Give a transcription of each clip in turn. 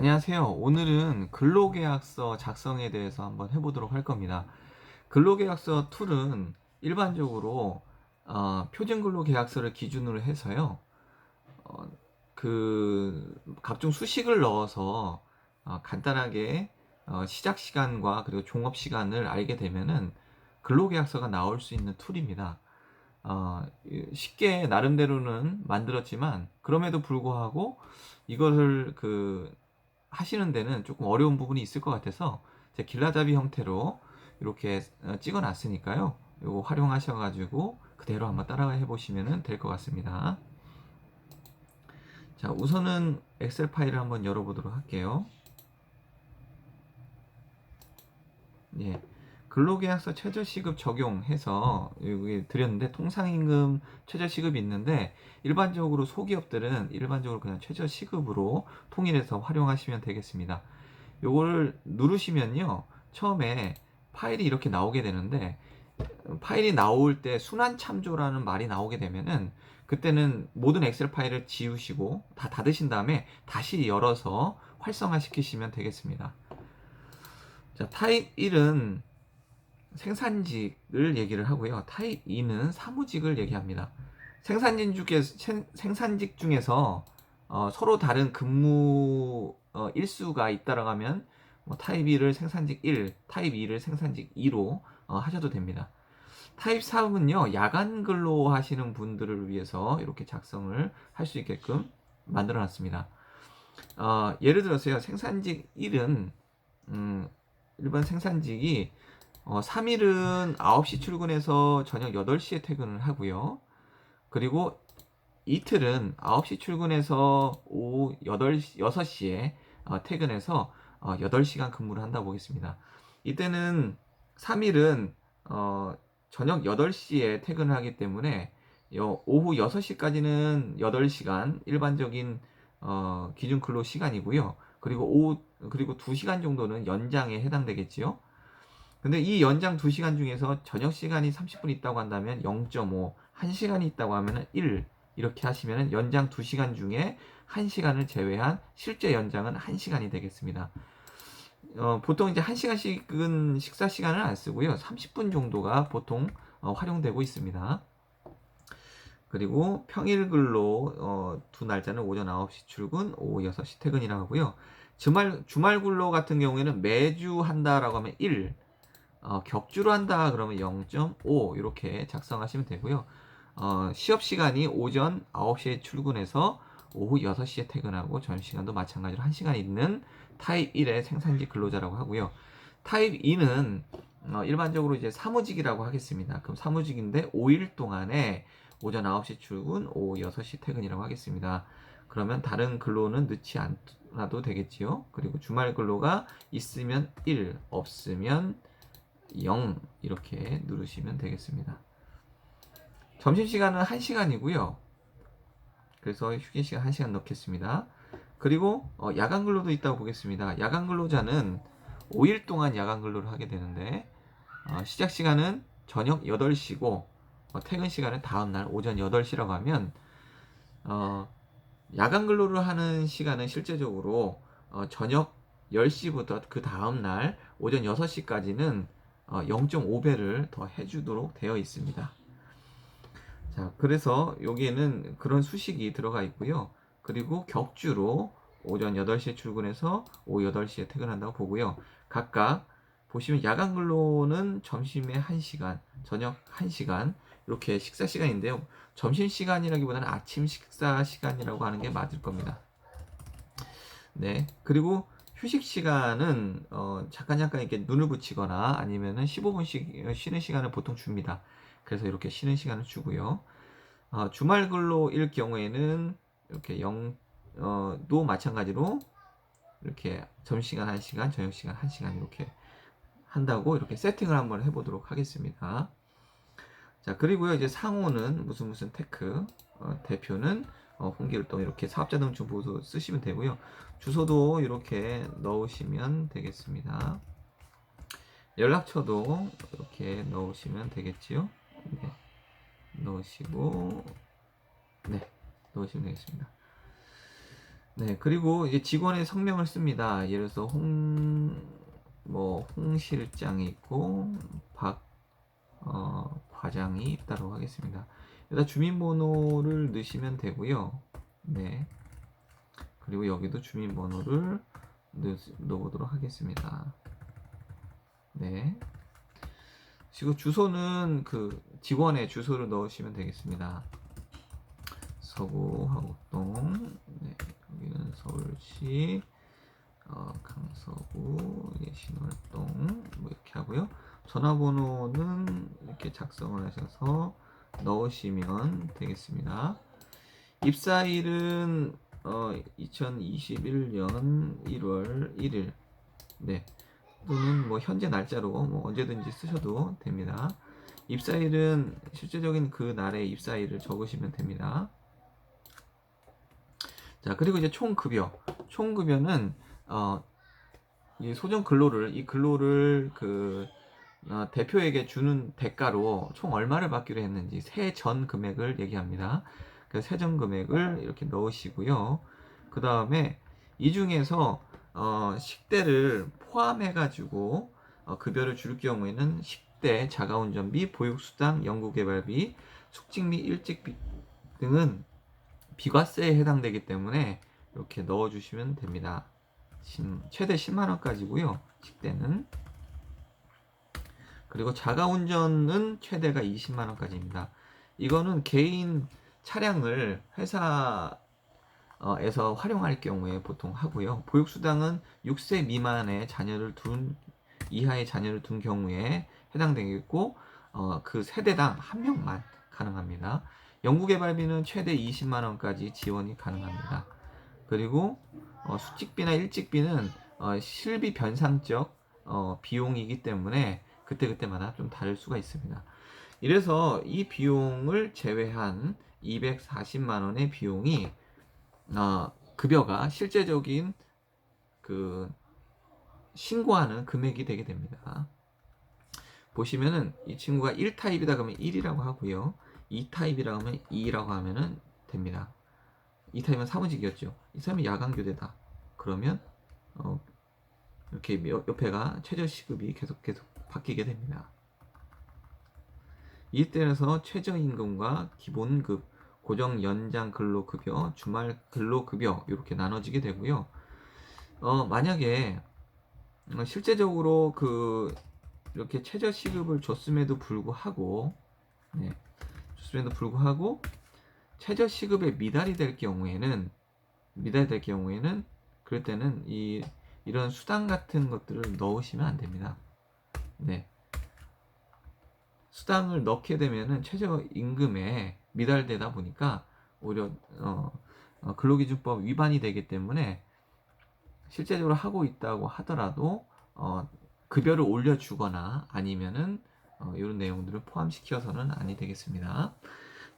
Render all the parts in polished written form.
안녕하세요. 오늘은 근로계약서 작성에 대해서 한번 해보도록 할 겁니다. 근로계약서 툴은 일반적으로 표준근로계약서를 기준으로 해서요. 어, 각종 수식을 넣어서 간단하게 시작 시간과 그리고 종업 시간을 알게 되면은 근로계약서가 나올 수 있는 툴입니다. 쉽게 나름대로는 만들었지만 그럼에도 불구하고 이거를 하시는 데는 조금 어려운 부분이 있을 것 같아서 제 길라잡이 형태로 이렇게 찍어 놨으니까요. 이거 활용하셔가지고 그대로 한번 따라해 보시면 될 것 같습니다. 자, 우선은 엑셀 파일을 한번 열어보도록 할게요. 예. 근로계약서 최저시급 적용해서 여기 드렸는데 통상임금 최저시급이 있는데 일반적으로 소기업들은 일반적으로 그냥 최저시급으로 통일해서 활용하시면 되겠습니다. 요거를 누르시면요. 처음에 파일이 이렇게 나오게 되는데 파일이 나올 때 순환 참조라는 말이 나오게 되면은 그때는 모든 엑셀 파일을 지우시고 다 닫으신 다음에 다시 열어서 활성화 시키시면 되겠습니다. 자, 타입 1은 생산직을 얘기를 하고요. 타입 2는 사무직을 얘기합니다. 생산직 중에서 서로 다른 근무 일수가 있다라고 하면 타입 1을 생산직 1, 타입 2를 생산직 2로 하셔도 됩니다. 타입 3은요, 야간 근로 하시는 분들을 위해서 이렇게 작성을 할 수 있게끔 만들어 놨습니다. 예를 들어서요, 생산직 1은, 일반 생산직이 3일은 9시 출근해서 저녁 8시에 퇴근을 하고요. 그리고 이틀은 9시 출근해서 오후 6시에 퇴근해서 8시간 근무를 한다고 보겠습니다. 이때는 3일은 저녁 8시에 퇴근을 하기 때문에 오후 6시까지는 8시간 일반적인 기준 근로 시간이고요. 그리고 2시간 정도는 연장에 해당되겠지요. 근데 이 연장 2시간 중에서 저녁 시간이 30분 있다고 한다면 0.5, 1시간이 있다고 하면 1 이렇게 하시면 연장 2시간 중에 1시간을 제외한 실제 연장은 1시간이 되겠습니다. 보통 이제 1시간씩은 식사 시간을 안 쓰고요. 30분 정도가 보통 활용되고 있습니다. 그리고 평일 근로 두 날짜는 오전 9시 출근, 오후 6시 퇴근이라고 하고요. 주말 근로 같은 경우에는 매주 한다라고 하면 1, 격주로 한다 그러면 0.5 이렇게 작성하시면 되고요. 시업 시간이 오전 9시에 출근해서 오후 6시에 퇴근하고 점심시간도 마찬가지로 1시간 있는 타입 1의 생산직 근로자라고 하고요. 타입 2는 일반적으로 이제 사무직이라고 하겠습니다. 그럼 사무직인데 5일 동안에 오전 9시 출근, 오후 6시 퇴근이라고 하겠습니다. 그러면 다른 근로는 넣지 않아도 되겠지요. 그리고 주말 근로가 있으면 1, 없으면 0 이렇게 누르시면 되겠습니다. 점심시간은 1시간이고요. 그래서 휴게시간 1시간 넣겠습니다. 그리고 야간 근로도 있다고 보겠습니다. 야간 근로자는 5일 동안 야간 근로를 하게 되는데 시작 시간은 저녁 8시고 퇴근 시간은 다음날 오전 8시라고 하면 야간 근로를 하는 시간은 실제적으로 저녁 10시부터 그 다음날 오전 6시까지는 0.5배를 더 해주도록 되어 있습니다. 자, 그래서 여기에는 그런 수식이 들어가 있고요. 그리고 격주로 오전 8시에 출근해서 오후 8시에 퇴근한다고 보고요. 각각 보시면 야간 근로는 점심에 1시간, 저녁 1시간 이렇게 식사 시간인데요. 점심 시간이라기보다는 아침 식사 시간이라고 하는 게 맞을 겁니다. 네. 그리고 휴식 시간은 잠깐 이렇게 눈을 붙이거나 아니면은 15분씩 쉬는 시간을 보통 줍니다. 그래서 이렇게 쉬는 시간을 주고요. 주말 근로일 경우에는 이렇게 도 마찬가지로 이렇게 점심시간 1시간, 저녁시간 1시간 이렇게 한다고 이렇게 세팅을 한번 해보도록 하겠습니다. 자, 그리고요, 이제 상호는 무슨 테크, 대표는 홍길동 이렇게 사업자 등록 보도 쓰시면 되고요. 주소도 이렇게 넣으시면 되겠습니다. 연락처도 이렇게 넣으시면 되겠지요. 네, 넣으시고, 네, 넣으시면 되겠습니다. 네, 그리고 이제 직원의 성명을 씁니다. 예를 들어서 홍 실장이 있고 박 과장이 있다고 하겠습니다. 여기다 주민번호를 넣으시면 되고요. 네, 그리고 여기도 주민번호를 넣어보도록 하겠습니다. 네, 그리고 주소는 그 직원의 주소를 넣으시면 되겠습니다. 서구 화곡동, 네, 여기는 서울시 강서구 신월동 뭐 이렇게 하고요. 전화번호는 이렇게 작성을 하셔서 넣으시면 되겠습니다. 입사일은 2021년 1월 1일, 네, 또는 뭐 현재 날짜로 뭐 언제든지 쓰셔도 됩니다. 입사일은 실제적인 그 날의 입사일을 적으시면 됩니다. 자, 그리고 이제 총급여는 이 소정 근로를 대표에게 주는 대가로 총 얼마를 받기로 했는지 세전 금액을 얘기합니다. 그래서 세전 금액을 이렇게 넣으시고요. 그 다음에 이 중에서 식대를 포함해 가지고 급여를 줄 경우에는 식대, 자가운전비, 보육수당, 연구개발비, 숙직비, 일찍비 등은 비과세에 해당되기 때문에 이렇게 넣어주시면 됩니다. 최대 10만원까지고요. 식대는. 그리고 자가운전은 최대가 20만원까지입니다. 이거는 개인 차량을 회사에서 활용할 경우에 보통 하고요. 보육수당은 6세 미만의 이하의 자녀를 둔 경우에 해당되겠고, 그 세대당 한 명만 가능합니다. 연구개발비는 최대 20만원까지 지원이 가능합니다. 그리고 수칙비나 일찍비는 실비 변상적 비용이기 때문에 그때그때마다 좀 다를 수가 있습니다. 이래서 이 비용을 제외한 240만원의 비용이 급여가 실제적인 그 신고하는 금액이 되게 됩니다. 보시면은 이 친구가 1타입이다 그러면 1이라고 하고요. 2타입이라고 하면 2라고 하면은 됩니다. 2타입은 사무직이었죠. 2타입은 야간교대다. 그러면 이렇게 옆에가 최저시급이 계속 바뀌게 됩니다. 이때에서 최저임금과 기본급, 고정 연장 근로급여, 주말 근로급여 이렇게 나눠지게 되고요. 만약에 실제적으로 이렇게 최저시급을 줬음에도 불구하고, 네, 최저시급에 미달이 될 경우에는 그럴 때는 이런 수당 같은 것들을 넣으시면 안 됩니다. 네. 수당을 넣게 되면은 최저임금에 미달되다 보니까 오히려 근로기준법 위반이 되기 때문에 실제적으로 하고 있다고 하더라도 급여를 올려주거나 아니면은 이런 내용들을 포함시켜서는 아니 되겠습니다.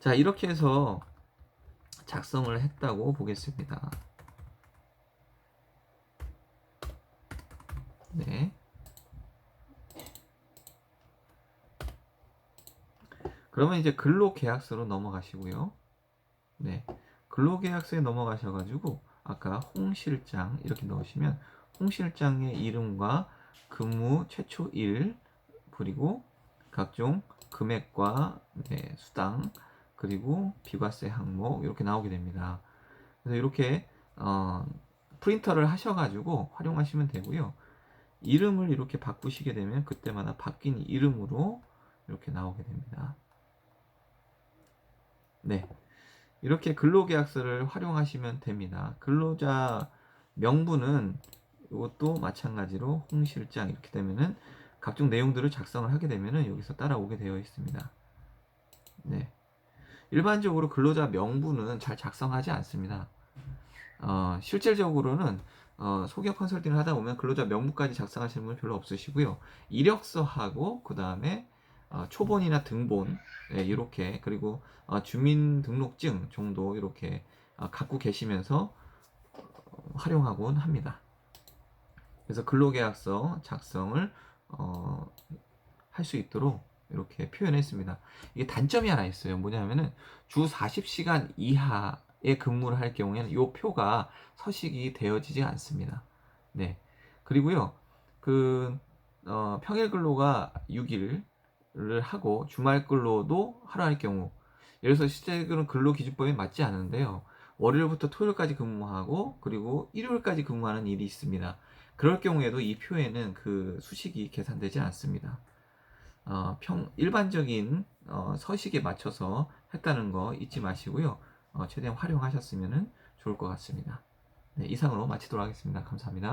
자, 이렇게 해서 작성을 했다고 보겠습니다. 네. 그러면 이제 근로계약서로 넘어가시고요. 네. 근로계약서에 넘어가셔가지고 아까 홍 실장 이렇게 넣으시면 홍 실장의 이름과 근무 최초일 그리고 각종 금액과 수당 그리고 비과세 항목 이렇게 나오게 됩니다. 그래서 이렇게 프린터를 하셔가지고 활용하시면 되고요. 이름을 이렇게 바꾸시게 되면 그때마다 바뀐 이름으로 이렇게 나오게 됩니다. 네. 이렇게 근로계약서를 활용하시면 됩니다. 근로자 명부는 이것도 마찬가지로 홍 실장 이렇게 되면은 각종 내용들을 작성을 하게 되면은 여기서 따라오게 되어 있습니다. 네. 일반적으로 근로자 명부는 잘 작성하지 않습니다. 실질적으로는 소기업 컨설팅을 하다 보면 근로자 명부까지 작성하시는 분 별로 없으시고요. 이력서하고 그 다음에 초본이나 등본 이렇게 그리고 주민등록증 정도 이렇게 갖고 계시면서 활용하곤 합니다. 그래서 근로계약서 작성을 할 수 있도록 이렇게 표현했습니다. 이게 단점이 하나 있어요. 뭐냐면은 주 40시간 이하 근무를 할 경우에는 이 표가 서식이 되어지지 않습니다. 네. 그리고요, 평일 근로가 6일을 하고 주말 근로도 하루 할 경우, 예를 들어서 실제로는 근로기준법에 맞지 않은데요. 월요일부터 토요일까지 근무하고 그리고 일요일까지 근무하는 일이 있습니다. 그럴 경우에도 이 표에는 그 수식이 계산되지 않습니다. 일반적인 서식에 맞춰서 했다는 거 잊지 마시고요. 최대한 활용하셨으면 좋을 것 같습니다. 네, 이상으로 마치도록 하겠습니다. 감사합니다.